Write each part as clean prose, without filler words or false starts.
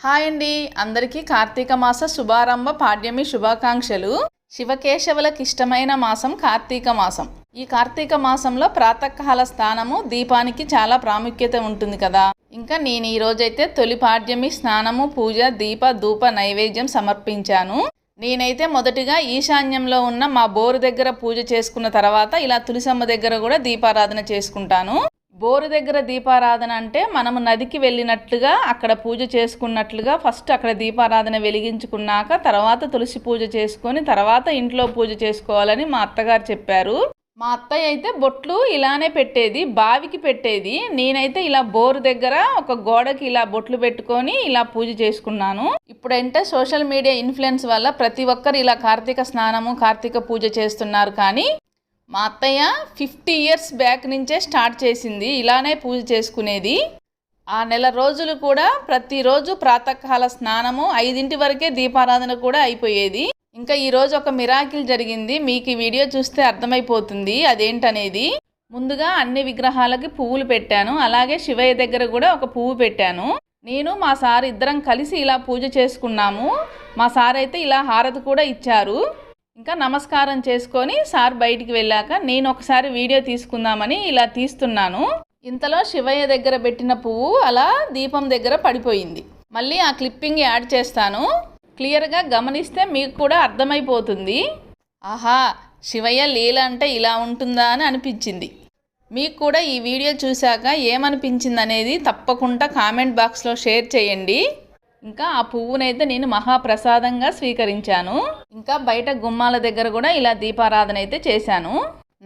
Hi అండి, అందరికీ కార్తీక మాస శుభారంభ పాడ్యమి శుభాకాంక్షలు. శివకేశవులకు ఇష్టమైన మాసం కార్తీక మాసం. ఈ కార్తీక మాసంలో ప్రాతకాల స్నానము దీపానికి చాలా ప్రాముఖ్యత ఉంటుంది కదా. ఇంకా నేను ఈ రోజైతే తొలి పాడ్యమి స్నానము, పూజ, దీప ధూప నైవేద్యం సమర్పించాను. నేనైతే మొదటిగా ఈశాన్యంలో ఉన్న మా బోరు దగ్గర పూజ చేసుకున్న తర్వాత ఇలా తులసమ్మ దగ్గర కూడా దీపారాధన చేసుకుంటాను. బోరు దగ్గర దీపారాధన అంటే మనము నదికి వెళ్ళినట్లుగా అక్కడ పూజ చేసుకున్నట్లుగా ఫస్ట్ అక్కడ దీపారాధన వెలిగించుకున్నాక తర్వాత తులసి పూజ చేసుకొని తర్వాత ఇంట్లో పూజ చేసుకోవాలని మా అత్తగారు చెప్పారు. మా అత్తయ్య అయితే బొట్లు ఇలానే పెట్టేది, బావికి పెట్టేది. నేనైతే ఇలా బోరు దగ్గర ఒక గోడకి ఇలా బొట్లు పెట్టుకొని ఇలా పూజ చేసుకున్నాను. ఇప్పుడంటే సోషల్ మీడియా ఇన్ఫ్లుయెన్స్ వల్ల ప్రతి ఒక్కరు ఇలా కార్తీక స్నానము, కార్తీక పూజ చేస్తున్నారు. కానీ మా అత్తయ్య 50 ఇయర్స్ బ్యాక్ నుంచే స్టార్ట్ చేసింది ఇలానే పూజ చేసుకునేది. ఆ నెల రోజులు కూడా ప్రతిరోజు ప్రాతకాల స్నానము, 5 వరకే దీపారాధన కూడా అయిపోయేది. ఇంకా ఈరోజు ఒక మిరాకిల్ జరిగింది, మీకు ఈ వీడియో చూస్తే అర్థమైపోతుంది అదేంటనేది. ముందుగా అన్ని విగ్రహాలకి పువ్వులు పెట్టాను, అలాగే శివయ్య దగ్గర కూడా ఒక పువ్వు పెట్టాను. నేను మా సార్ ఇద్దరం కలిసి ఇలా పూజ చేసుకున్నాము. మా సార్ అయితే ఇలా హారతి కూడా ఇచ్చారు. ఇంకా నమస్కారం చేసుకొని సార్ బయటికి వెళ్ళాక నేను ఒకసారి వీడియో తీసుకుందామని ఇలా తీస్తున్నాను. ఇంతలో శివయ్య దగ్గర పెట్టిన పువ్వు అలా దీపం దగ్గర పడిపోయింది. మళ్ళీ ఆ క్లిప్పింగ్ యాడ్ చేస్తాను, క్లియర్గా గమనిస్తే మీకు కూడా అర్థమైపోతుంది. ఆహా, శివయ్య లీల అంటే ఇలా ఉంటుందా అని అనిపించింది. మీకు కూడా ఈ వీడియో చూశాక ఏమనిపించింది అనేది తప్పకుండా కామెంట్ బాక్స్లో షేర్ చేయండి. ఇంకా ఆ పువ్వునైతే నేను మహాప్రసాదంగా స్వీకరించాను. ఇంకా బయట గుమ్మాల దగ్గర కూడా ఇలా దీపారాధన అయితే చేశాను.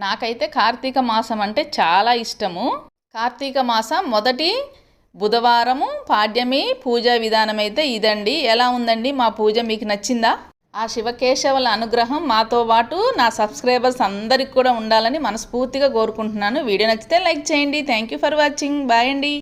నాకైతే కార్తీక మాసం అంటే చాలా ఇష్టము. కార్తీక మాసం మొదటి బుధవారము పాడ్యమి పూజా విధానం అయితే ఇదండి. ఎలా ఉందండి మా పూజ, మీకు నచ్చిందా? ఆ శివకేశవుల అనుగ్రహం మాతో పాటు నా సబ్స్క్రైబర్స్ అందరికి కూడా ఉండాలని మనస్ఫూర్తిగా కోరుకుంటున్నాను. వీడియో నచ్చితే లైక్ చేయండి. Thank you for watching. Bye అండి.